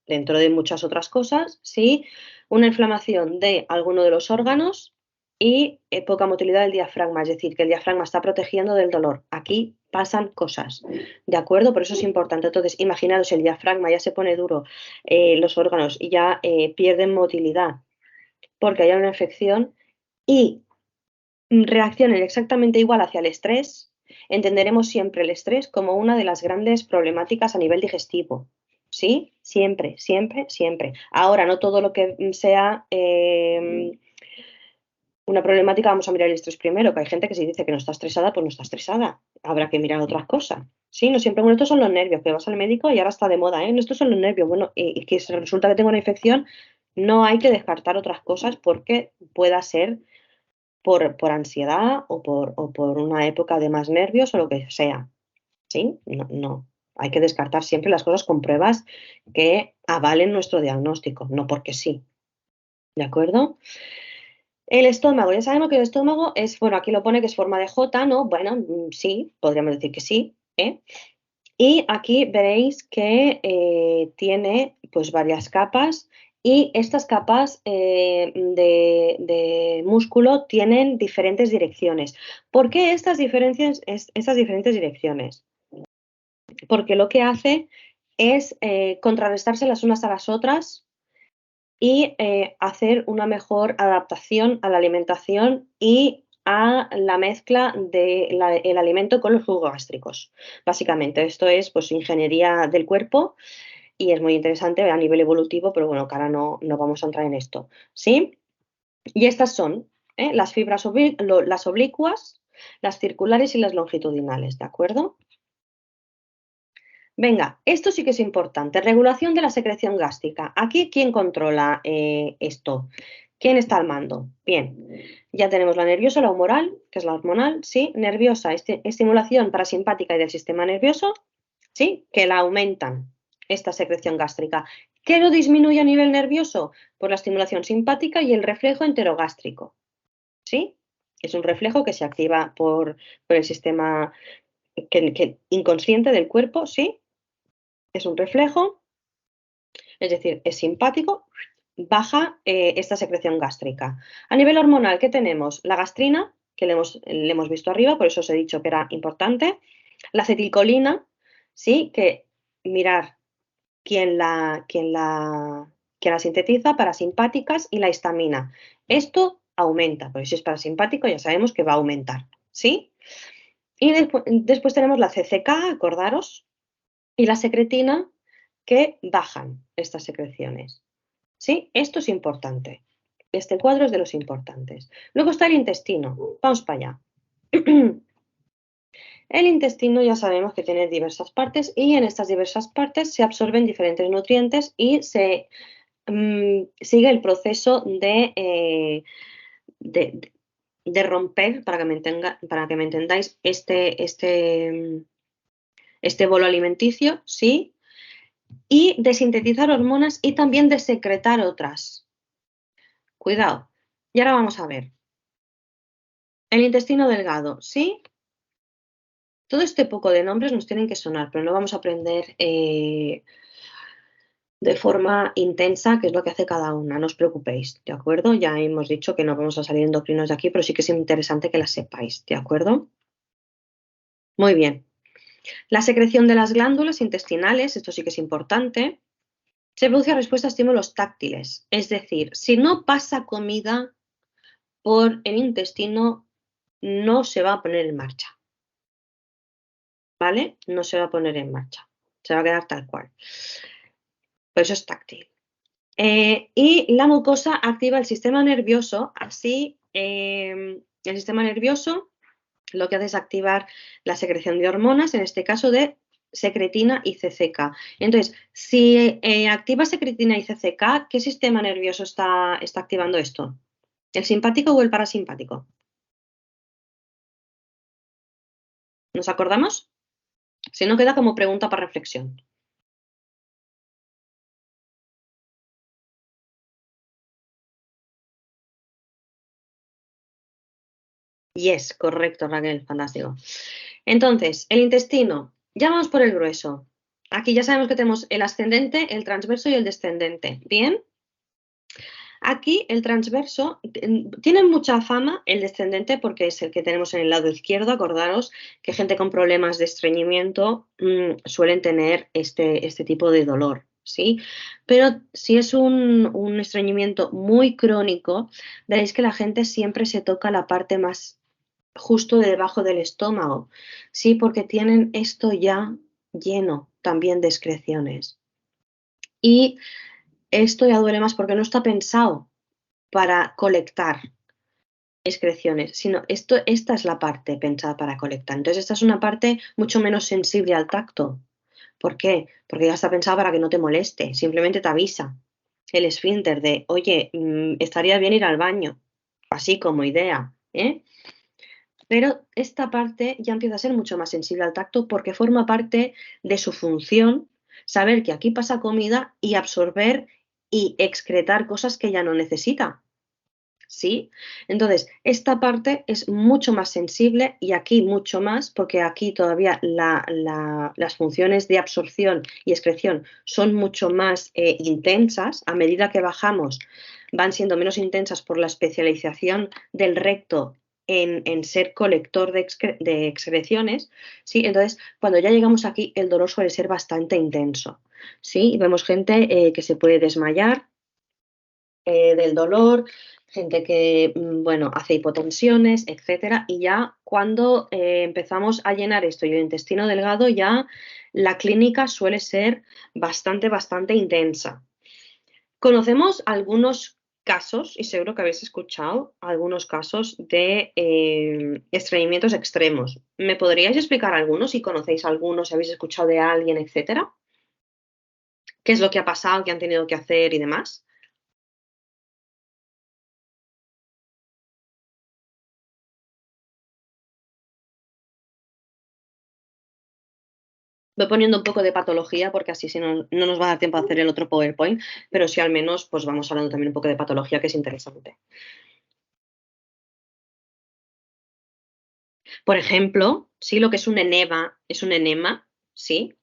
dentro de muchas otras cosas, ¿sí? Una inflamación de alguno de los órganos y poca motilidad del diafragma, es decir, que el diafragma está protegiendo del dolor. Aquí pasan cosas, ¿de acuerdo? Por eso es importante. Entonces, imaginaros, el diafragma ya se pone duro, los órganos ya pierden motilidad porque hay una infección y reaccionan exactamente igual hacia el estrés, entenderemos siempre el estrés como una de las grandes problemáticas a nivel digestivo. ¿Sí? Siempre, siempre, siempre. Ahora, no todo lo que sea una problemática, vamos a mirar el estrés primero, que hay gente que si dice que no está estresada, pues no está estresada. Habrá que mirar otras cosas. Sí, no siempre, bueno, estos son los nervios, que vas al médico y ahora está de moda, ¿eh? Estos son los nervios, bueno, y que si resulta que tengo una infección, no hay que descartar otras cosas porque pueda ser por ansiedad o por una época de más nervios o lo que sea. ¿Sí? No, no. Hay que descartar siempre las cosas con pruebas que avalen nuestro diagnóstico, no porque sí. ¿De acuerdo? El estómago, ya sabemos que el estómago es, bueno, aquí lo pone que es forma de J, ¿no? Bueno, sí, podríamos decir que sí, ¿eh? Y aquí veréis que tiene pues varias capas y estas capas de músculo tienen diferentes direcciones. ¿Por qué estas diferentes direcciones? Porque lo que hace es contrarrestarse las unas a las otras y hacer una mejor adaptación a la alimentación y a la mezcla del alimento con los jugos gástricos. Básicamente, esto es pues, ingeniería del cuerpo y es muy interesante a nivel evolutivo, pero bueno, que ahora no vamos a entrar en esto. ¿Sí? Y estas son las fibras las oblicuas, las circulares y las longitudinales, ¿de acuerdo? Venga, esto sí que es importante. Regulación de la secreción gástrica. Aquí, ¿quién controla esto? ¿Quién está al mando? Bien, ya tenemos la nerviosa, la humoral, que es la hormonal, ¿sí? Nerviosa, estimulación parasimpática y del sistema nervioso, ¿sí? Que la aumentan, esta secreción gástrica. ¿Qué lo disminuye a nivel nervioso? Por la estimulación simpática y el reflejo enterogástrico, ¿sí? Es un reflejo que se activa por el sistema inconsciente del cuerpo, ¿sí? Es un reflejo, es decir, es simpático, baja esta secreción gástrica. A nivel hormonal, ¿qué tenemos? La gastrina, que le hemos visto arriba, por eso os he dicho que era importante. La acetilcolina, sí, que mirar quién la sintetiza, parasimpáticas, y la histamina. Esto aumenta, porque si es parasimpático ya sabemos que va a aumentar, ¿sí? Y después tenemos la CCK, acordaros, y la secretina, que bajan estas secreciones. ¿Sí? Esto es importante. Este cuadro es de los importantes. Luego está el intestino. Vamos para allá. El intestino ya sabemos que tiene diversas partes y en estas diversas partes se absorben diferentes nutrientes y se sigue el proceso de romper, para que me entendáis, este bolo alimenticio, ¿sí? Y de sintetizar hormonas y también de secretar otras. Cuidado. Y ahora vamos a ver. El intestino delgado, ¿sí? Todo este poco de nombres nos tienen que sonar, pero no vamos a aprender de forma intensa qué es lo que hace cada una, no os preocupéis, ¿de acuerdo? Ya hemos dicho que no vamos a salir endocrinos de aquí, pero sí que es interesante que las sepáis, ¿de acuerdo? Muy bien. La secreción de las glándulas intestinales, esto sí que es importante, se produce a respuesta a estímulos táctiles, es decir, si no pasa comida por el intestino, no se va a poner en marcha, ¿vale? No se va a poner en marcha, se va a quedar tal cual. Por eso es táctil. Y la mucosa activa el sistema nervioso, así el sistema nervioso lo que hace es activar la secreción de hormonas, en este caso de secretina y CCK. Entonces, si activa secretina y CCK, ¿qué sistema nervioso está activando esto? ¿El simpático o el parasimpático? ¿Nos acordamos? Si no, queda como pregunta para reflexión. Yes, correcto, Raquel, fantástico. Entonces, el intestino, ya vamos por el grueso. Aquí ya sabemos que tenemos el ascendente, el transverso y el descendente. ¿Bien? Aquí el transverso tiene mucha fama, el descendente, porque es el que tenemos en el lado izquierdo. Acordaros que gente con problemas de estreñimiento suelen tener este tipo de dolor, ¿sí? Pero si es un estreñimiento muy crónico, veréis que la gente siempre se toca la parte más justo debajo del estómago, ¿sí? Porque tienen esto ya lleno también de excreciones. Y esto ya duele más porque no está pensado para colectar excreciones, sino esta es la parte pensada para colectar. Entonces, esta es una parte mucho menos sensible al tacto. ¿Por qué? Porque ya está pensada para que no te moleste, simplemente te avisa el esfínter de, oye, estaría bien ir al baño, así como idea, ¿eh? Pero esta parte ya empieza a ser mucho más sensible al tacto porque forma parte de su función saber que aquí pasa comida y absorber y excretar cosas que ya no necesita. ¿Sí? Entonces, esta parte es mucho más sensible y aquí mucho más, porque aquí todavía las funciones de absorción y excreción son mucho más intensas. A medida que bajamos, van siendo menos intensas por la especialización del recto en ser colector de excreciones. ¿Sí? Entonces, cuando ya llegamos aquí, el dolor suele ser bastante intenso. ¿Sí? Y vemos gente que se puede desmayar del dolor, gente que, bueno, hace hipotensiones, etcétera, y ya cuando empezamos a llenar esto y el intestino delgado, ya la clínica suele ser bastante intensa. Conocemos algunos casos, y seguro que habéis escuchado algunos casos de estreñimientos extremos. ¿Me podríais explicar algunos, si conocéis algunos, si habéis escuchado de alguien, etcétera? ¿Qué es lo que ha pasado, qué han tenido que hacer y demás? Voy poniendo un poco de patología porque así si no, no nos va a dar tiempo a hacer el otro PowerPoint, pero sí al menos pues vamos hablando también un poco de patología que es interesante. Por ejemplo, sí, lo que es un enema, es un enema, sí,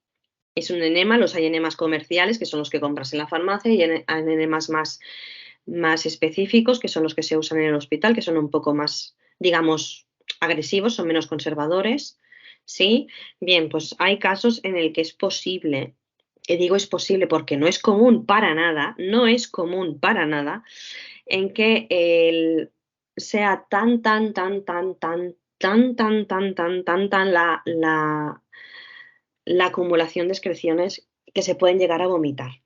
es un enema, los hay enemas comerciales que son los que compras en la farmacia y hay enemas más específicos que son los que se usan en el hospital, que son un poco más, digamos, agresivos, son menos conservadores, ¿sí? Bien, pues hay casos en el que es posible, y digo es posible porque no es común para nada, no es común para nada, en que sea tan la acumulación de excreciones que se pueden llegar a vomitar.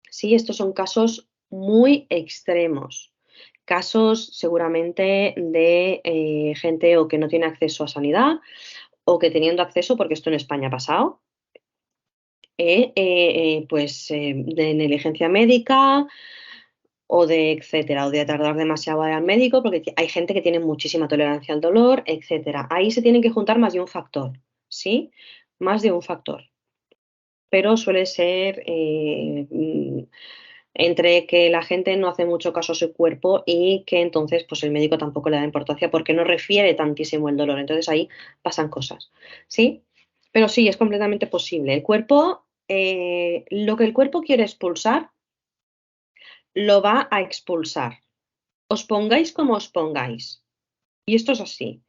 Sí, estos son casos muy extremos, casos seguramente de gente o que no tiene acceso a sanidad o que teniendo acceso, porque esto en España ha pasado, pues de negligencia médica o de etcétera, o de tardar demasiado al médico, porque hay gente que tiene muchísima tolerancia al dolor, etcétera. Ahí se tienen que juntar más de un factor, ¿sí? Más de un factor. Pero suele ser entre que la gente no hace mucho caso a su cuerpo y que entonces pues el médico tampoco le da importancia porque no refiere tantísimo el dolor. Entonces ahí pasan cosas, ¿sí? Pero sí, es completamente posible. El cuerpo, lo que el cuerpo quiere expulsar, lo va a expulsar. Os pongáis como os pongáis. Y esto es así.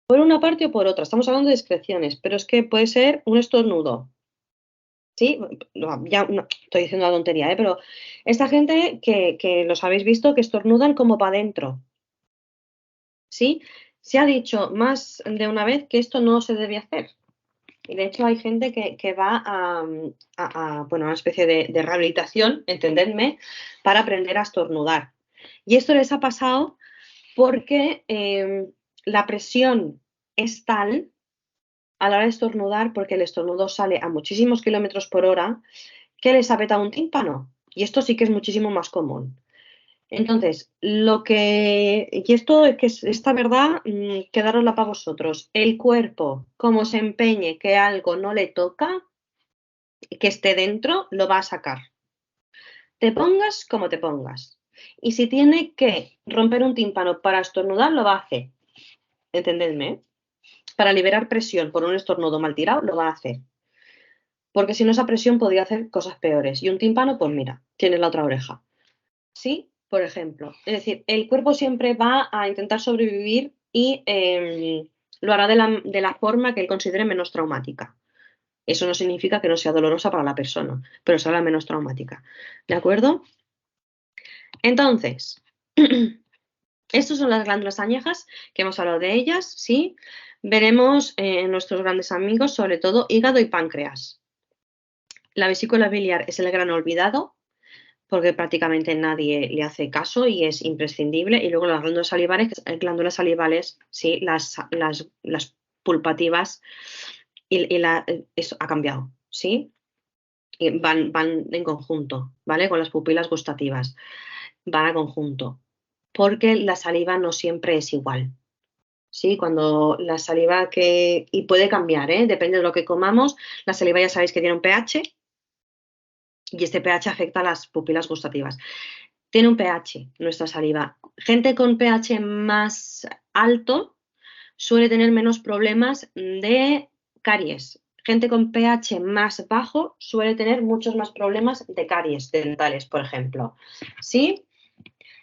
Por una parte o por otra. Estamos hablando de excreciones, pero es que puede ser un estornudo. ¿Sí? No, ya no, estoy diciendo una tontería, ¿eh? Pero esta gente que los habéis visto que estornudan como para adentro. ¿Sí? Se ha dicho más de una vez que esto no se debe hacer. Y de hecho hay gente que va bueno, a una especie de rehabilitación, entendedme, para aprender a estornudar. Y esto les ha pasado porque la presión es tal a la hora de estornudar, porque el estornudo sale a muchísimos kilómetros por hora, que les ha petado un tímpano. Y esto sí que es muchísimo más común. Entonces, y esto es que esta verdad, quedárosla para vosotros. El cuerpo, como se empeñe que algo no le toca, que esté dentro, lo va a sacar. Te pongas como te pongas. Y si tiene que romper un tímpano para estornudar, lo va a hacer. Entendedme, para liberar presión por un estornudo mal tirado, lo va a hacer. Porque si no, esa presión podría hacer cosas peores. Y un tímpano, pues mira, tiene la otra oreja. ¿Sí? Por ejemplo. Es decir, el cuerpo siempre va a intentar sobrevivir y lo hará de la forma que él considere menos traumática. Eso no significa que no sea dolorosa para la persona, pero será la menos traumática. ¿De acuerdo? Entonces, Estas son las glándulas añejas, que hemos hablado de ellas, ¿sí? Veremos en nuestros grandes amigos, sobre todo hígado y páncreas. La vesícula biliar es el gran olvidado, porque prácticamente nadie le hace caso y es imprescindible. Y luego las glándulas salivales, sí, las pulpativas, eso ha cambiado, ¿sí? Y van en conjunto, ¿vale? Con las pupilas gustativas, van a conjunto, porque la saliva no siempre es igual. Sí, cuando la saliva y puede cambiar, ¿eh? Depende de lo que comamos. La saliva ya sabéis que tiene un pH y este pH afecta a las pupilas gustativas. Tiene un pH nuestra saliva. Gente con pH más alto suele tener menos problemas de caries. Gente con pH más bajo suele tener muchos más problemas de caries dentales, por ejemplo. ¿Sí?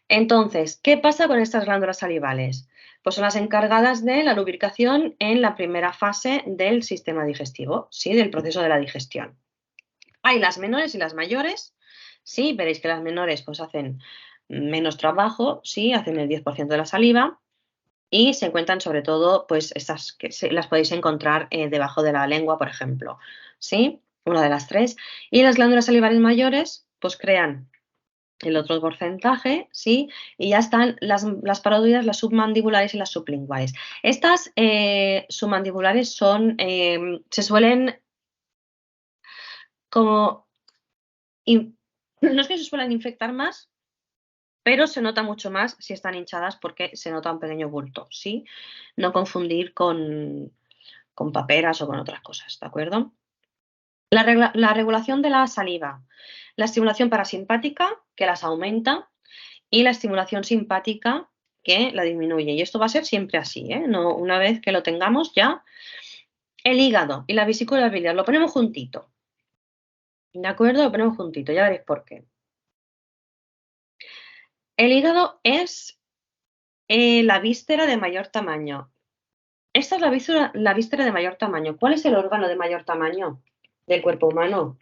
Entonces, ¿qué pasa con estas glándulas salivales? Pues son las encargadas de la lubricación en la primera fase del sistema digestivo, ¿sí? Del proceso de la digestión. Hay las menores y las mayores, ¿sí? Veréis que las menores pues hacen menos trabajo, ¿sí? Hacen el 10% de la saliva y se encuentran sobre todo, pues estas que las podéis encontrar debajo de la lengua, por ejemplo, ¿sí? Una de las tres. Y las glándulas salivales mayores, pues crean el otro porcentaje, ¿sí? Y ya están las parótidas, las submandibulares y las sublinguales. Estas submandibulares se suelen como, no es que se suelen infectar más, pero se nota mucho más si están hinchadas porque se nota un pequeño bulto, ¿sí? No confundir con paperas o con otras cosas, ¿de acuerdo? La regulación de la saliva, la estimulación parasimpática, que las aumenta, y la estimulación simpática, que la disminuye. Y esto va a ser siempre así, ¿eh? No, una vez que lo tengamos ya, el hígado y la vesícula biliar lo ponemos juntito. ¿De acuerdo? Lo ponemos juntito, ya veréis por qué. El hígado es la víscera de mayor tamaño. Esta es la víscera de mayor tamaño. ¿Cuál es el órgano de mayor tamaño del cuerpo humano?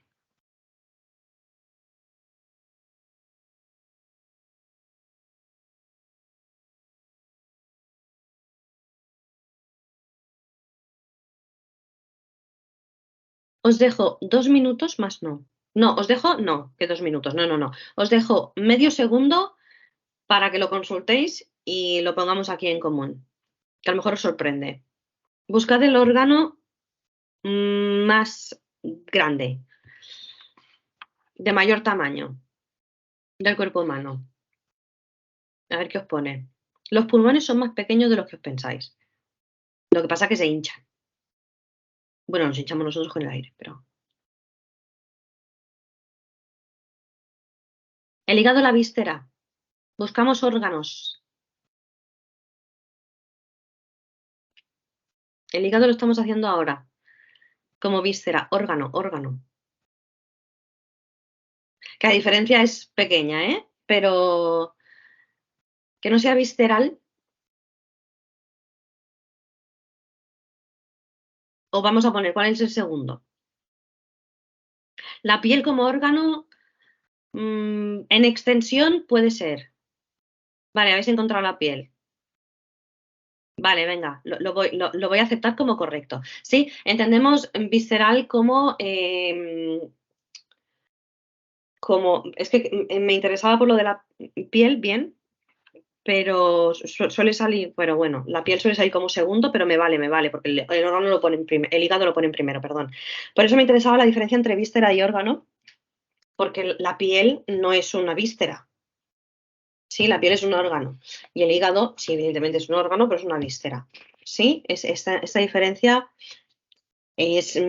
Os dejo 2 minutos más no. No, os dejo, no, que 2 minutos, no, no, no. Os dejo medio segundo para que lo consultéis y lo pongamos aquí en común, que a lo mejor os sorprende. Buscad el órgano más grande, de mayor tamaño del cuerpo humano. A ver qué os pone. Los pulmones son más pequeños de los que os pensáis. Lo que pasa es que se hinchan. Bueno, nos hinchamos nosotros con el aire, pero... El hígado, la víscera. Buscamos órganos. El hígado lo estamos haciendo ahora. Como víscera, órgano, órgano. Que la diferencia es pequeña, ¿eh? Pero que no sea visceral. O vamos a poner, ¿cuál es el segundo? La piel como órgano, en extensión puede ser. Vale, habéis encontrado la piel. Vale, venga, lo voy a aceptar como correcto. Sí, entendemos visceral como, es que me interesaba por lo de la piel, bien, pero suele salir, pero bueno, la piel suele salir como segundo, pero me vale, porque el órgano lo pone el hígado lo pone en primero, perdón. Por eso me interesaba la diferencia entre víscera y órgano, porque la piel no es una víscera. Sí, la piel es un órgano. Y el hígado, sí, evidentemente es un órgano, pero es una víscera. Sí, esta diferencia es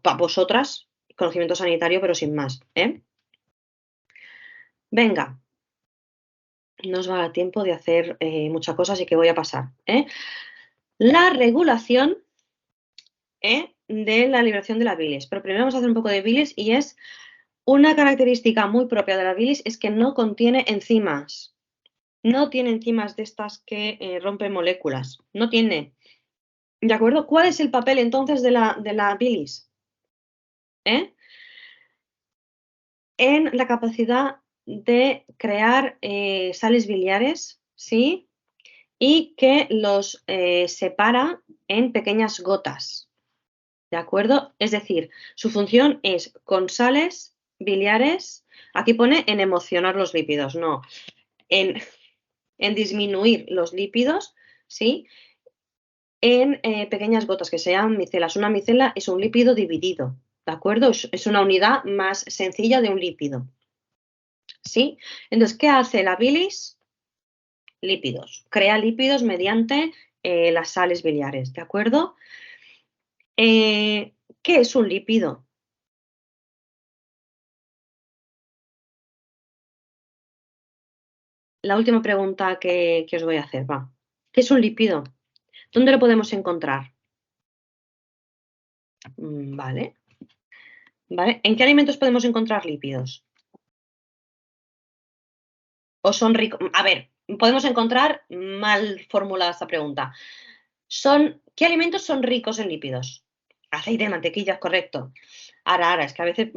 para vosotras, conocimiento sanitario, pero sin más. ¿Eh? Venga, no os va a dar tiempo de hacer muchas cosas, así que voy a pasar. La regulación de la liberación de la bilis. Pero primero vamos a hacer un poco de bilis y es una característica muy propia de la bilis es que no contiene enzimas. No tiene enzimas de estas que rompen moléculas. No tiene. ¿De acuerdo? ¿Cuál es el papel entonces de la bilis? En la capacidad de crear sales biliares, ¿sí? y que los separa en pequeñas gotas. ¿De acuerdo? Es decir, su función es con sales biliares, aquí pone en emocionar los lípidos, no, en disminuir los lípidos, ¿sí? En pequeñas gotas que se llaman micelas. Una micela es un lípido dividido, ¿de acuerdo? Es una unidad más sencilla de un lípido, ¿sí? Entonces, ¿qué hace la bilis? Lípidos. Crea lípidos mediante las sales biliares, ¿de acuerdo? ¿Qué es un lípido? La última pregunta que os voy a hacer, va. ¿Qué es un lípido? ¿Dónde lo podemos encontrar? Vale. ¿Vale? ¿En qué alimentos podemos encontrar lípidos? ¿O son ricos? A ver, podemos encontrar mal formulada esta pregunta. ¿Qué alimentos son ricos en lípidos? Aceite, mantequilla, correcto. Ahora, es que a veces,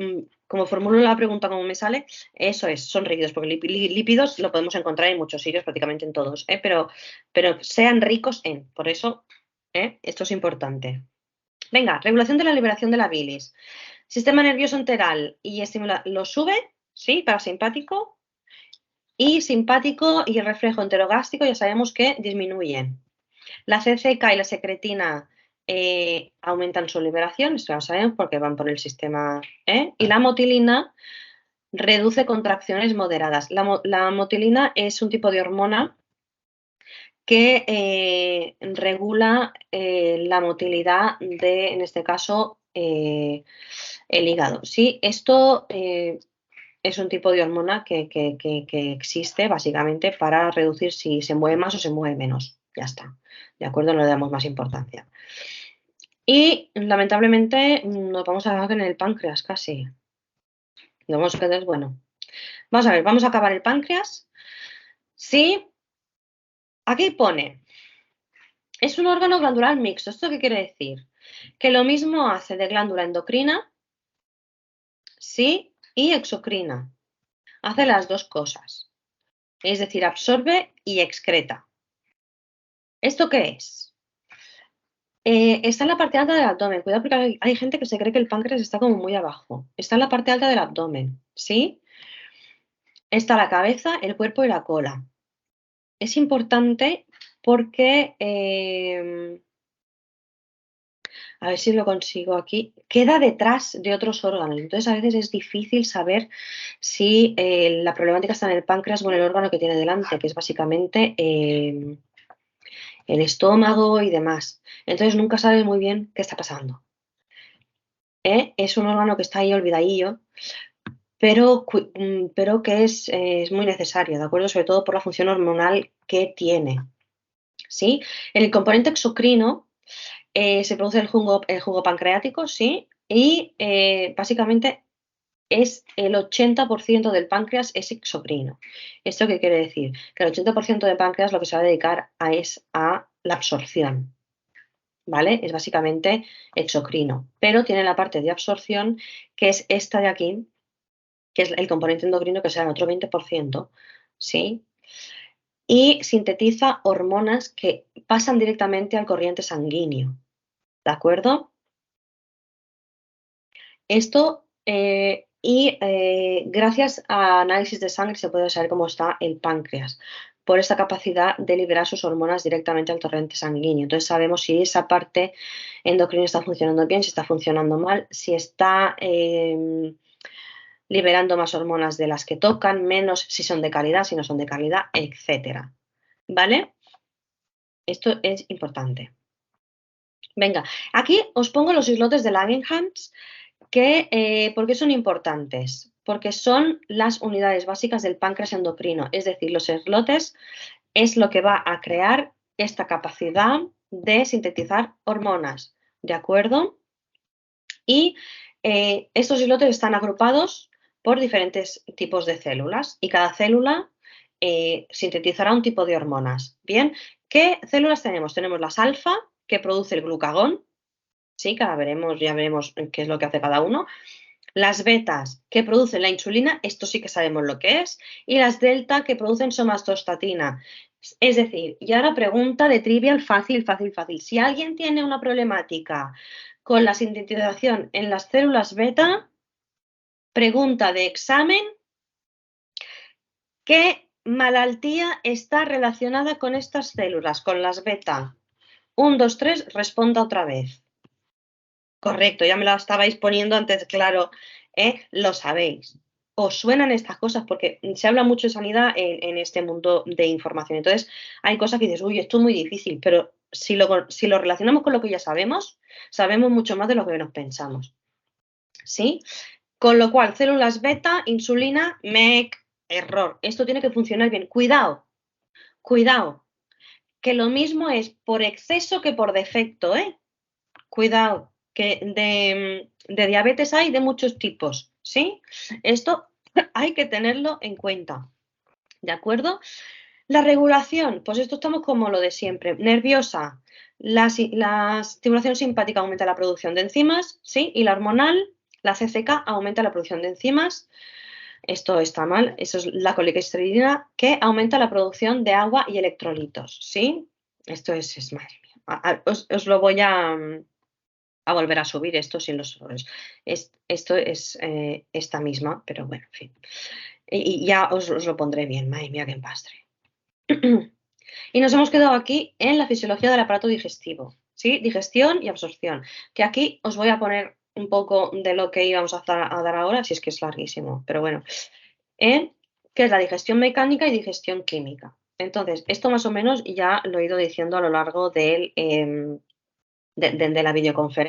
como formulo la pregunta como me sale, eso es, son rígidos, porque lípidos lo podemos encontrar en muchos sitios, prácticamente en todos, pero sean ricos en, por eso, esto es importante. Venga, regulación de la liberación de la bilis. Sistema nervioso enteral y estimula, lo sube, ¿sí? Parasimpático y simpático y el reflejo enterogástrico ya sabemos que disminuyen. La CCK y la secretina aumentan su liberación, esto ya lo sabemos porque van por el sistema. Y la motilina reduce contracciones moderadas. La motilina es un tipo de hormona que regula la motilidad de, en este caso, el hígado. ¿Sí? Esto es un tipo de hormona que existe básicamente para reducir si se mueve más o se mueve menos. Ya está. ¿De acuerdo? No le damos más importancia. Y lamentablemente nos vamos a acabar en el páncreas casi. Lo vamos a quedar, bueno. Vamos a ver, vamos a acabar el páncreas. Sí. Aquí pone, es un órgano glandular mixto. ¿Esto qué quiere decir? Que lo mismo hace de glándula endocrina, sí, y exocrina. Hace las dos cosas. Es decir, absorbe y excreta. ¿Esto qué es? Está en la parte alta del abdomen. Cuidado porque hay gente que se cree que el páncreas está como muy abajo. Está en la parte alta del abdomen, ¿sí? Está la cabeza, el cuerpo y la cola. Es importante porque, a ver si lo consigo aquí, queda detrás de otros órganos. Entonces, a veces es difícil saber si la problemática está en el páncreas o en el órgano que tiene delante, que es básicamente el estómago y demás. Entonces, nunca sabes muy bien qué está pasando. Es un órgano que está ahí olvidadillo, pero que es muy necesario, ¿de acuerdo? Sobre todo por la función hormonal que tiene. ¿Sí? En el componente exocrino se produce el jugo pancreático, ¿sí? Y básicamente es el 80% del páncreas es exocrino. ¿Esto qué quiere decir? Que el 80% del páncreas lo que se va a dedicar es a la absorción, ¿vale? Es básicamente exocrino, pero tiene la parte de absorción que es esta de aquí, que es el componente endocrino que será el otro 20%, ¿sí? Y sintetiza hormonas que pasan directamente al corriente sanguíneo, ¿de acuerdo? Esto, gracias a análisis de sangre se puede saber cómo está el páncreas, por esta capacidad de liberar sus hormonas directamente al torrente sanguíneo. Entonces sabemos si esa parte endocrina está funcionando bien, si está funcionando mal, si está liberando más hormonas de las que tocan, menos si son de calidad, si no son de calidad, etcétera. ¿Vale? Esto es importante. Venga, aquí os pongo los islotes de Langerhans, ¿por qué son importantes? Porque son las unidades básicas del páncreas endocrino, es decir, los islotes es lo que va a crear esta capacidad de sintetizar hormonas, ¿de acuerdo? Y estos islotes están agrupados por diferentes tipos de células y cada célula sintetizará un tipo de hormonas. Bien, ¿qué células tenemos? Tenemos las alfa, que produce el glucagón, sí, ya veremos qué es lo que hace cada uno. Las betas, que producen la insulina, esto sí que sabemos lo que es, y las delta, que producen somatostatina. Es decir, y ahora pregunta de trivial fácil, fácil, fácil. Si alguien tiene una problemática con la sintetización en las células beta, pregunta de examen, ¿qué malaltía está relacionada con estas células, con las beta? 1, 2, 3, responda otra vez. Correcto, ya me la estabais poniendo antes, claro, lo sabéis. Os suenan estas cosas porque se habla mucho de sanidad en este mundo de información. Entonces, hay cosas que dices, uy, esto es muy difícil, pero si lo relacionamos con lo que ya sabemos, sabemos mucho más de lo que nos pensamos. ¿Sí? Con lo cual, células beta, insulina, MEC, error. Esto tiene que funcionar bien. Cuidado, cuidado, que lo mismo es por exceso que por defecto, ¿eh? Cuidado, que de diabetes hay de muchos tipos, ¿sí? Esto hay que tenerlo en cuenta, ¿de acuerdo? La regulación, pues esto estamos como lo de siempre. Nerviosa, la estimulación simpática aumenta la producción de enzimas, ¿sí? Y la hormonal, la CCK, aumenta la producción de enzimas. Esto está mal, eso es la colegisterolina, que aumenta la producción de agua y electrolitos, ¿sí? Esto es madre mía. Os lo voy a volver a subir esto sin los errores. Esto es esta misma, pero bueno, en fin. Y ya os lo pondré bien, madre mía, qué empastre. Y nos hemos quedado aquí en la fisiología del aparato digestivo, ¿sí? Digestión y absorción, que aquí os voy a poner un poco de lo que íbamos a dar ahora, si es que es larguísimo, pero bueno, que es la digestión mecánica y digestión química. Entonces, esto más o menos ya lo he ido diciendo a lo largo de la videoconferencia.